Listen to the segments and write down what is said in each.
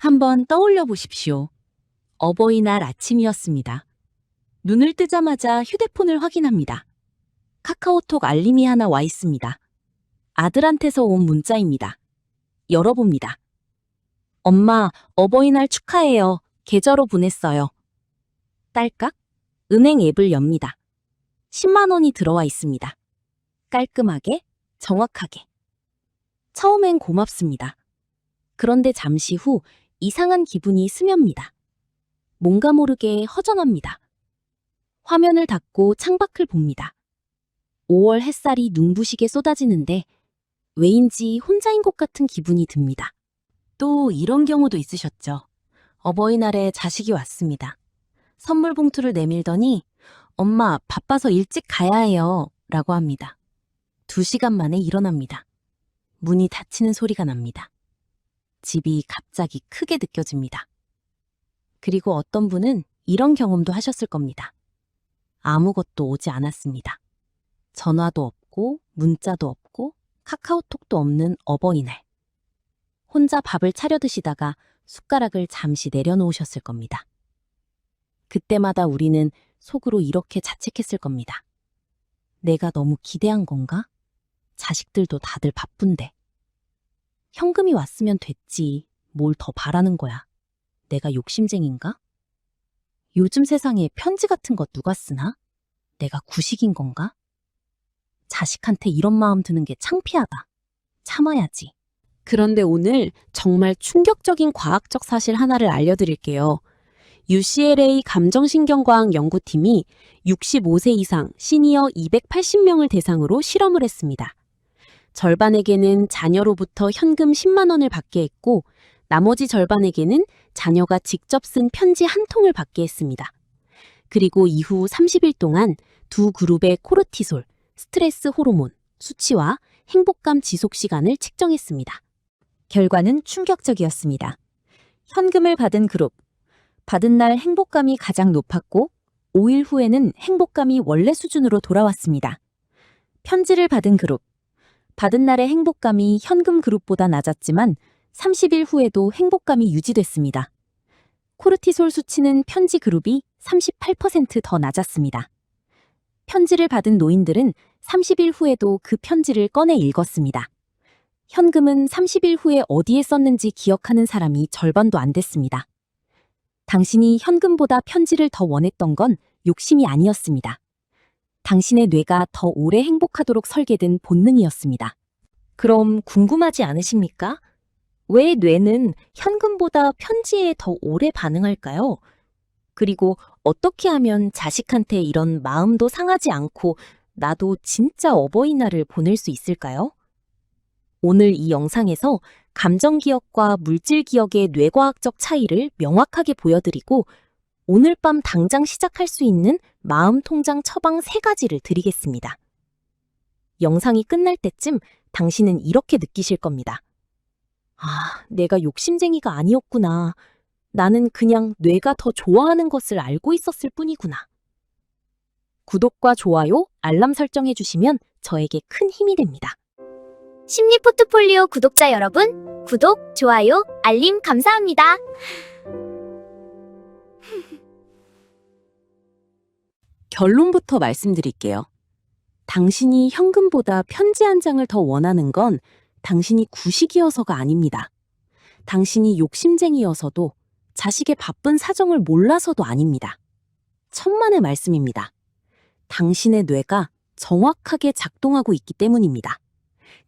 한번 떠올려 보십시오. 어버이날 아침이었습니다. 눈을 뜨자마자 휴대폰을 확인합니다. 카카오톡 알림이 하나 와 있습니다. 아들한테서 온 문자입니다. 열어봅니다. 엄마, 어버이날 축하해요. 계좌로 보냈어요. 딸깍? 은행 앱을 엽니다. 10만 원이 들어와 있습니다. 깔끔하게, 정확하게. 처음엔 고맙습니다. 그런데 잠시 후 이상한 기분이 스며입니다. 뭔가 모르게 허전합니다. 화면을 닫고 창밖을 봅니다. 5월 햇살이 눈부시게 쏟아지는데 왜인지 혼자인 것 같은 기분이 듭니다. 또 이런 경우도 있으셨죠? 어버이날에 자식이 왔습니다. 선물 봉투를 내밀더니 엄마 바빠서 일찍 가야 해요 라고 합니다. 2시간 만에 일어납니다. 문이 닫히는 소리가 납니다. 집이 갑자기 크게 느껴집니다. 그리고 어떤 분은 이런 경험도 하셨을 겁니다. 아무것도 오지 않았습니다. 전화도 없고 문자도 없고 카카오톡도 없는 어버이날. 혼자 밥을 차려 드시다가 숟가락을 잠시 내려놓으셨을 겁니다. 그때마다 우리는 속으로 이렇게 자책했을 겁니다. 내가 너무 기대한 건가? 자식들도 다들 바쁜데. 현금이 왔으면 됐지. 뭘 더 바라는 거야. 내가 욕심쟁인가? 요즘 세상에 편지 같은 거 누가 쓰나? 내가 구식인 건가? 자식한테 이런 마음 드는 게 창피하다. 참아야지. 그런데 오늘 정말 충격적인 과학적 사실 하나를 알려드릴게요. UCLA 감정신경과학 연구팀이 65세 이상 시니어 280명을 대상으로 실험을 했습니다. 절반에게는 자녀로부터 현금 10만 원을 받게 했고 나머지 절반에게는 자녀가 직접 쓴 편지 한 통을 받게 했습니다. 그리고 이후 30일 동안 두 그룹의 코르티솔, 스트레스 호르몬, 수치와 행복감 지속 시간을 측정했습니다. 결과는 충격적이었습니다. 현금을 받은 그룹, 받은 날 행복감이 가장 높았고 5일 후에는 행복감이 원래 수준으로 돌아왔습니다. 편지를 받은 그룹, 받은 날의 행복감이 현금 그룹보다 낮았지만 30일 후에도 행복감이 유지됐습니다. 코르티솔 수치는 편지 그룹이 38% 더 낮았습니다. 편지를 받은 노인들은 30일 후에도 그 편지를 꺼내 읽었습니다. 현금은 30일 후에 어디에 썼는지 기억하는 사람이 절반도 안 됐습니다. 당신이 현금보다 편지를 더 원했던 건 욕심이 아니었습니다. 당신의 뇌가 더 오래 행복하도록 설계된 본능이었습니다. 그럼 궁금하지 않으십니까? 왜 뇌는 현금보다 편지에 더 오래 반응할까요? 그리고 어떻게 하면 자식한테 이런 마음도 상하지 않고 나도 진짜 어버이날을 보낼 수 있을까요? 오늘 이 영상에서 감정기억과 물질기억의 뇌과학적 차이를 명확하게 보여드리고 오늘 밤 당장 시작할 수 있는 마음통장 처방 3가지를 드리겠습니다. 영상이 끝날 때쯤 당신은 이렇게 느끼실 겁니다. 아, 내가 욕심쟁이가 아니었구나. 나는 그냥 뇌가 더 좋아하는 것을 알고 있었을 뿐이구나. 구독과 좋아요, 알람 설정해 주시면 저에게 큰 힘이 됩니다. 심리 포트폴리오 구독자 여러분, 구독, 좋아요, 알림 감사합니다. 결론부터 말씀드릴게요. 당신이 현금보다 편지 한 장을 더 원하는 건 당신이 구식이어서가 아닙니다. 당신이 욕심쟁이여서도 자식의 바쁜 사정을 몰라서도 아닙니다. 천만의 말씀입니다. 당신의 뇌가 정확하게 작동하고 있기 때문입니다.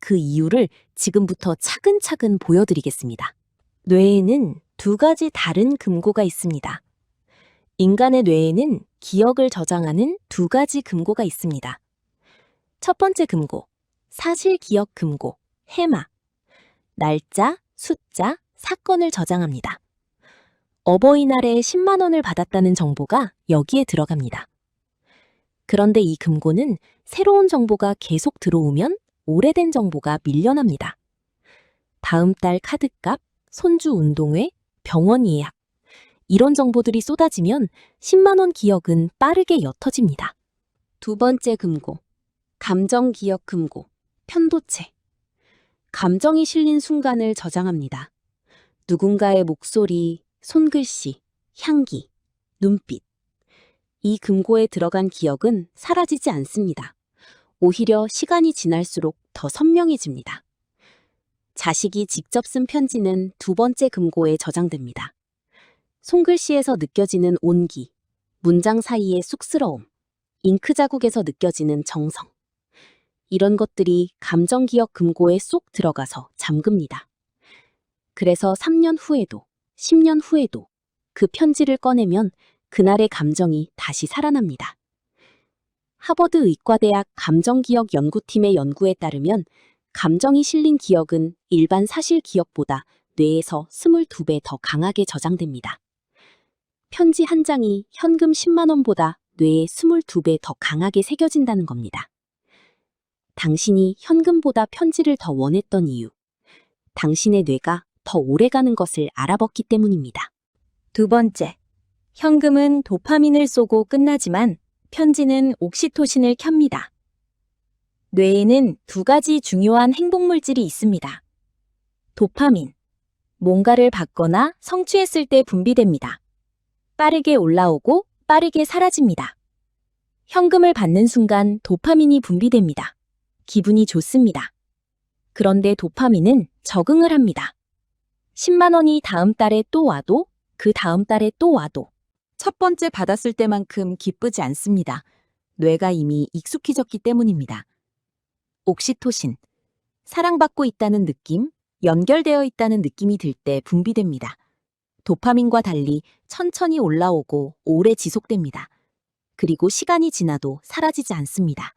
그 이유를 지금부터 차근차근 보여드리겠습니다. 뇌에는 2가지 다른 금고가 있습니다. 인간의 뇌에는 기억을 저장하는 2가지 금고가 있습니다. 첫 번째 금고, 사실기억 금고, 해마. 날짜, 숫자, 사건을 저장합니다. 어버이날에 10만 원을 받았다는 정보가 여기에 들어갑니다. 그런데 이 금고는 새로운 정보가 계속 들어오면 오래된 정보가 밀려납니다. 다음 달 카드값, 손주 운동회, 병원 예약. 이런 정보들이 쏟아지면 10만 원 기억은 빠르게 옅어집니다. 2번째 금고, 감정기억 금고, 편도체. 감정이 실린 순간을 저장합니다. 누군가의 목소리, 손글씨, 향기, 눈빛. 이 금고에 들어간 기억은 사라지지 않습니다. 오히려 시간이 지날수록 더 선명해집니다. 자식이 직접 쓴 편지는 두 번째 금고에 저장됩니다. 손글씨에서 느껴지는 온기, 문장 사이의 쑥스러움, 잉크 자국에서 느껴지는 정성. 이런 것들이 감정기억 금고에 쏙 들어가서 잠깁니다. 그래서 3년 후에도, 10년 후에도 그 편지를 꺼내면 그날의 감정이 다시 살아납니다. 하버드 의과대학 감정기억 연구팀의 연구에 따르면 감정이 실린 기억은 일반 사실 기억보다 뇌에서 22배 더 강하게 저장됩니다. 편지 한 장이 현금 10만 원보다 뇌에 22배 더 강하게 새겨진다는 겁니다. 당신이 현금보다 편지를 더 원했던 이유, 당신의 뇌가 더 오래가는 것을 알아봤기 때문입니다. 두 번째, 현금은 도파민을 쏘고 끝나지만 편지는 옥시토신을 켭니다. 뇌에는 두 가지 중요한 행복물질이 있습니다. 도파민, 뭔가를 받거나 성취했을 때 분비됩니다. 빠르게 올라오고 빠르게 사라집니다. 현금을 받는 순간 도파민이 분비됩니다. 기분이 좋습니다. 그런데 도파민은 적응을 합니다. 10만 원이 다음 달에 또 와도 그 다음 달에 또 와도 첫 번째 받았을 때만큼 기쁘지 않습니다. 뇌가 이미 익숙해졌기 때문입니다. 옥시토신, 사랑받고 있다는 느낌, 연결되어 있다는 느낌이 들 때 분비됩니다. 도파민과 달리 천천히 올라오고 오래 지속됩니다. 그리고 시간이 지나도 사라지지 않습니다.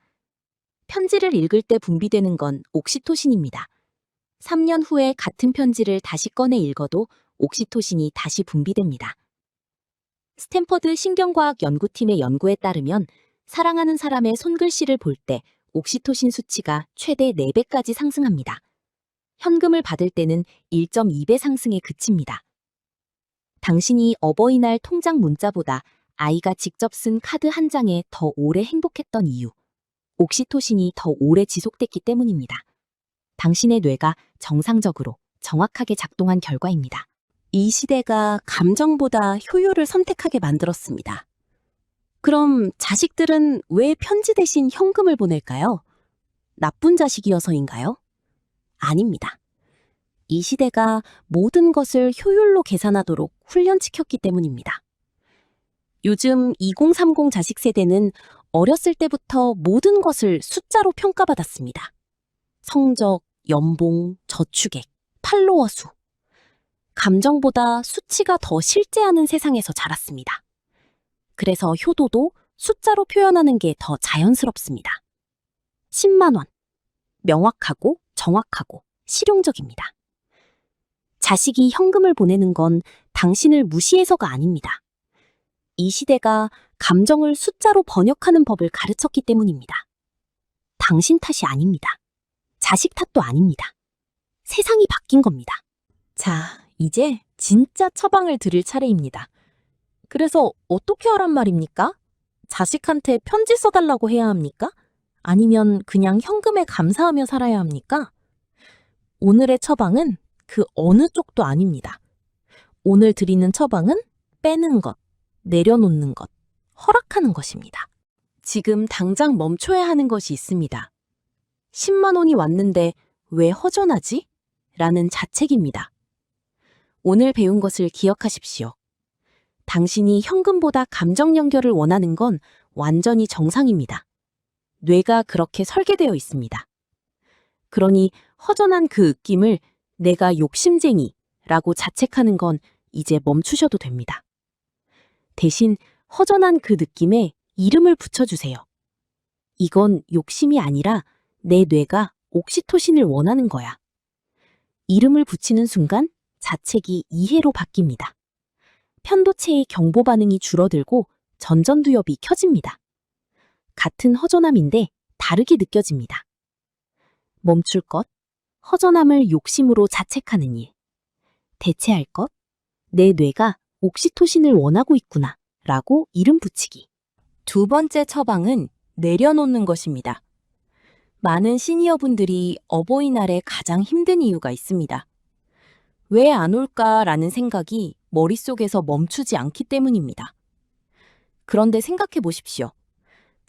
편지를 읽을 때 분비되는 건 옥시토신입니다. 3년 후에 같은 편지를 다시 꺼내 읽어도 옥시토신이 다시 분비됩니다. 스탠퍼드 신경과학 연구팀의 연구에 따르면 사랑하는 사람의 손글씨를 볼 때 옥시토신 수치가 최대 4배까지 상승합니다. 현금을 받을 때는 1.2배 상승에 그칩니다. 당신이 어버이날 통장 문자보다 아이가 직접 쓴 카드 한 장에 더 오래 행복했던 이유, 옥시토신이 더 오래 지속됐기 때문입니다. 당신의 뇌가 정상적으로 정확하게 작동한 결과입니다. 이 시대가 감정보다 효율을 선택하게 만들었습니다. 그럼 자식들은 왜 편지 대신 현금을 보낼까요? 나쁜 자식이어서인가요? 아닙니다. 이 시대가 모든 것을 효율로 계산하도록 훈련시켰기 때문입니다. 요즘 2030 자식 세대는 어렸을 때부터 모든 것을 숫자로 평가받았습니다. 성적, 연봉, 저축액, 팔로워 수. 감정보다 수치가 더 실제하는 세상에서 자랐습니다. 그래서 효도도 숫자로 표현하는 게 더 자연스럽습니다. 10만 원. 명확하고 정확하고 실용적입니다. 자식이 현금을 보내는 건 당신을 무시해서가 아닙니다. 이 시대가 감정을 숫자로 번역하는 법을 가르쳤기 때문입니다. 당신 탓이 아닙니다. 자식 탓도 아닙니다. 세상이 바뀐 겁니다. 자, 이제 진짜 처방을 드릴 차례입니다. 그래서 어떻게 하란 말입니까? 자식한테 편지 써달라고 해야 합니까? 아니면 그냥 현금에 감사하며 살아야 합니까? 오늘의 처방은 그 어느 쪽도 아닙니다. 오늘 드리는 처방은 빼는 것, 내려놓는 것, 허락하는 것입니다. 지금 당장 멈춰야 하는 것이 있습니다. 10만 원이 왔는데 왜 허전하지? 라는 자책입니다. 오늘 배운 것을 기억하십시오. 당신이 현금보다 감정 연결을 원하는 건 완전히 정상입니다. 뇌가 그렇게 설계되어 있습니다. 그러니 허전한 그 느낌을 내가 욕심쟁이라고 자책하는 건 이제 멈추셔도 됩니다. 대신 허전한 그 느낌에 이름을 붙여주세요. 이건 욕심이 아니라 내 뇌가 옥시토신을 원하는 거야. 이름을 붙이는 순간 자책이 이해로 바뀝니다. 편도체의 경보 반응이 줄어들고 전전두엽이 켜집니다. 같은 허전함인데 다르게 느껴집니다. 멈출 것, 허전함을 욕심으로 자책하는 일. 대체할 것, 내 뇌가 옥시토신을 원하고 있구나 라고 이름 붙이기. 두 번째 처방은 내려놓는 것입니다. 많은 시니어분들이 어버이날에 가장 힘든 이유가 있습니다. 왜 안 올까라는 생각이 머릿속에서 멈추지 않기 때문입니다. 그런데 생각해 보십시오.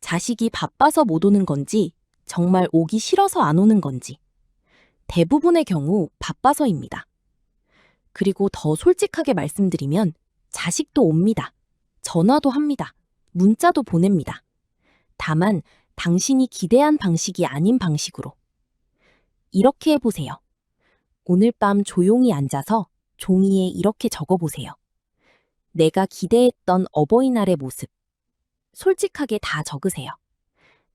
자식이 바빠서 못 오는 건지, 정말 오기 싫어서 안 오는 건지. 대부분의 경우 바빠서입니다. 그리고 더 솔직하게 말씀드리면 자식도 옵니다. 전화도 합니다. 문자도 보냅니다. 다만 당신이 기대한 방식이 아닌 방식으로. 이렇게 해보세요. 오늘 밤 조용히 앉아서 종이에 이렇게 적어보세요. 내가 기대했던 어버이날의 모습. 솔직하게 다 적으세요.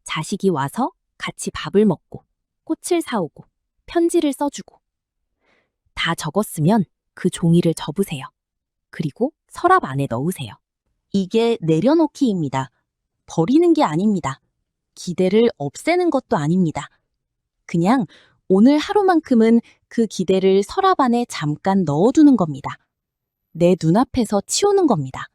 자식이 와서 같이 밥을 먹고, 꽃을 사오고, 편지를 써주고. 다 적었으면 그 종이를 접으세요. 그리고 서랍 안에 넣으세요. 이게 내려놓기입니다. 버리는 게 아닙니다. 기대를 없애는 것도 아닙니다. 그냥 오늘 하루만큼은 그 기대를 서랍 안에 잠깐 넣어두는 겁니다. 내 눈앞에서 치우는 겁니다.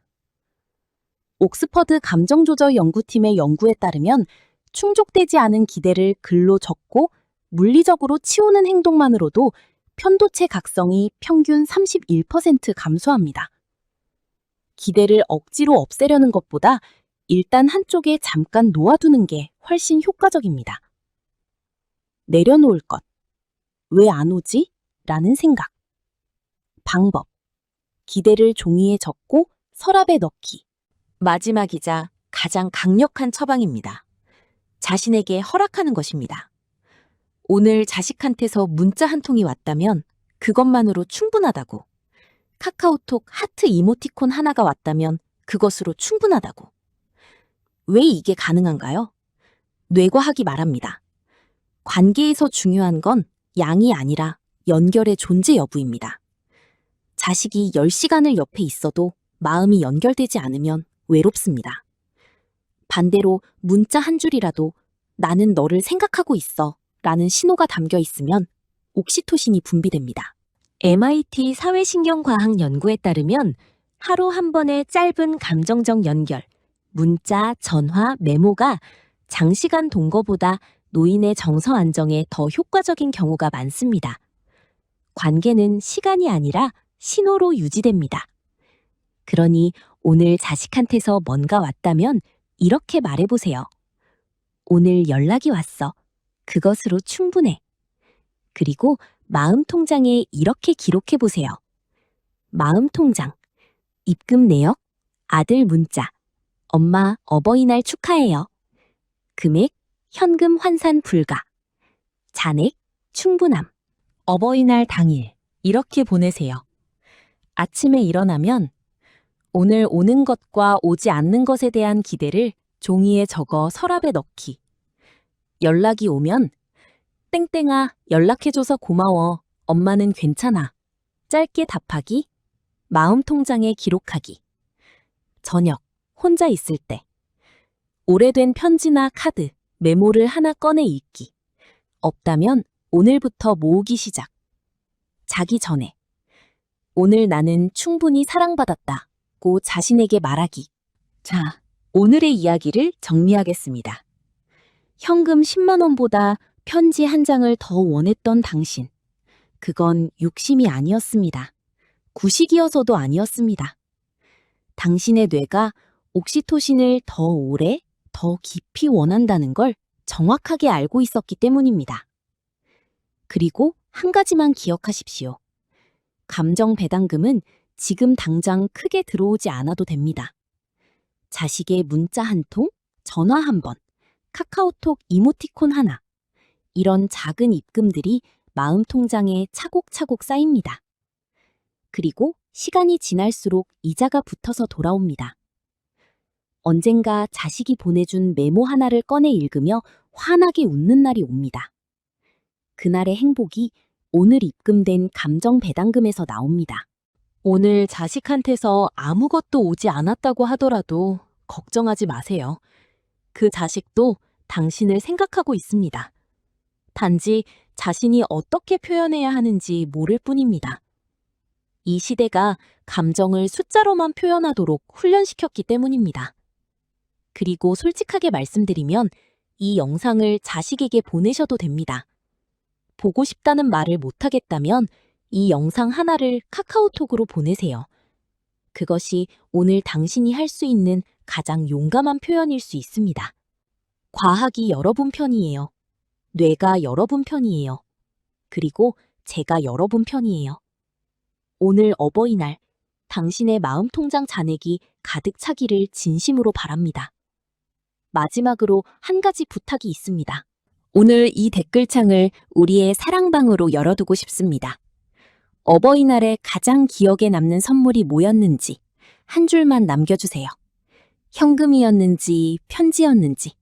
옥스퍼드 감정조절 연구팀의 연구에 따르면 충족되지 않은 기대를 글로 적고 물리적으로 치우는 행동만으로도 편도체 각성이 평균 31% 감소합니다. 기대를 억지로 없애려는 것보다 일단 한쪽에 잠깐 놓아두는 게 훨씬 효과적입니다. 내려놓을 것. 왜 안 오지? 라는 생각. 방법. 기대를 종이에 적고 서랍에 넣기. 마지막이자 가장 강력한 처방입니다. 자신에게 허락하는 것입니다. 오늘 자식한테서 문자 한 통이 왔다면 그것만으로 충분하다고. 카카오톡 하트 이모티콘 하나가 왔다면 그것으로 충분하다고. 왜 이게 가능한가요? 뇌과학이 말합니다. 관계에서 중요한 건 양이 아니라 연결의 존재 여부입니다. 자식이 10시간을 옆에 있어도 마음이 연결되지 않으면 외롭습니다. 반대로 문자 한 줄이라도 나는 너를 생각하고 있어 라는 신호가 담겨 있으면 옥시토신이 분비됩니다. MIT 사회신경과학 연구에 따르면 하루 한 번의 짧은 감정적 연결, 문자, 전화, 메모가 장시간 동거보다 노인의 정서 안정에 더 효과적인 경우가 많습니다. 관계는 시간이 아니라 신호로 유지됩니다. 그러니 오늘 자식한테서 뭔가 왔다면 이렇게 말해보세요. 오늘 연락이 왔어. 그것으로 충분해. 그리고 마음 통장에 이렇게 기록해보세요. 마음 통장, 입금 내역, 아들 문자, 엄마 어버이날 축하해요. 금액, 현금 환산 불가. 잔액, 충분함. 어버이날 당일, 이렇게 보내세요. 아침에 일어나면 오늘 오는 것과 오지 않는 것에 대한 기대를 종이에 적어 서랍에 넣기. 연락이 오면 땡땡아 연락해줘서 고마워. 엄마는 괜찮아. 짧게 답하기. 마음 통장에 기록하기. 저녁 혼자 있을 때 오래된 편지나 카드, 메모를 하나 꺼내 읽기. 없다면 오늘부터 모으기 시작. 자기 전에 오늘 나는 충분히 사랑받았다고 자신에게 말하기. 자, 오늘의 이야기를 정리하겠습니다. 현금 10만 원보다 편지 한 장을 더 원했던 당신. 그건 욕심이 아니었습니다. 구식이어서도 아니었습니다. 당신의 뇌가 옥시토신을 더 오래, 더 깊이 원한다는 걸 정확하게 알고 있었기 때문입니다. 그리고 한 가지만 기억하십시오. 감정 배당금은 지금 당장 크게 들어오지 않아도 됩니다. 자식의 문자 한 통, 전화 한 번, 카카오톡 이모티콘 하나. 이런 작은 입금들이 마음 통장에 차곡차곡 쌓입니다. 그리고 시간이 지날수록 이자가 붙어서 돌아옵니다. 언젠가 자식이 보내준 메모 하나를 꺼내 읽으며 환하게 웃는 날이 옵니다. 그날의 행복이 오늘 입금된 감정 배당금에서 나옵니다. 오늘 자식한테서 아무것도 오지 않았다고 하더라도 걱정하지 마세요. 그 자식도 당신을 생각하고 있습니다. 단지 자신이 어떻게 표현해야 하는지 모를 뿐입니다. 이 시대가 감정을 숫자로만 표현하도록 훈련시켰기 때문입니다. 그리고 솔직하게 말씀드리면 이 영상을 자식에게 보내셔도 됩니다. 보고 싶다는 말을 못하겠다면 이 영상 하나를 카카오톡으로 보내세요. 그것이 오늘 당신이 할 수 있는 가장 용감한 표현일 수 있습니다. 과학이 여러분 편이에요. 뇌가 여러분 편이에요. 그리고 제가 여러분 편이에요. 오늘 어버이날, 당신의 마음통장 잔액이 가득 차기를 진심으로 바랍니다. 마지막으로 한 가지 부탁이 있습니다. 오늘 이 댓글창을 우리의 사랑방으로 열어두고 싶습니다. 어버이날에 가장 기억에 남는 선물이 뭐였는지 한 줄만 남겨주세요. 현금이었는지, 편지였는지,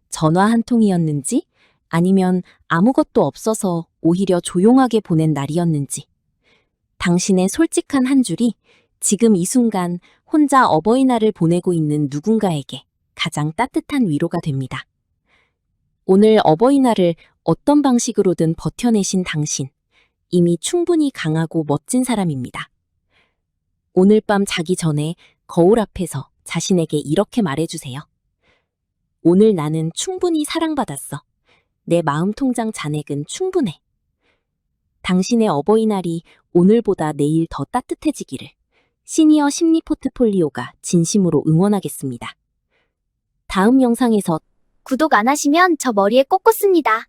전화 한 통이었는지, 아니면 아무것도 없어서 오히려 조용하게 보낸 날이었는지. 당신의 솔직한 한 줄이 지금 이 순간 혼자 어버이날을 보내고 있는 누군가에게 가장 따뜻한 위로가 됩니다. 오늘 어버이날을 어떤 방식으로든 버텨내신 당신, 이미 충분히 강하고 멋진 사람입니다. 오늘 밤 자기 전에 거울 앞에서 자신에게 이렇게 말해주세요. 오늘 나는 충분히 사랑받았어. 내 마음통장 잔액은 충분해. 당신의 어버이날이 오늘보다 내일 더 따뜻해지기를 시니어 심리 포트폴리오가 진심으로 응원하겠습니다. 다음 영상에서 구독 안 하시면 저 머리에 꽂고 씁니다.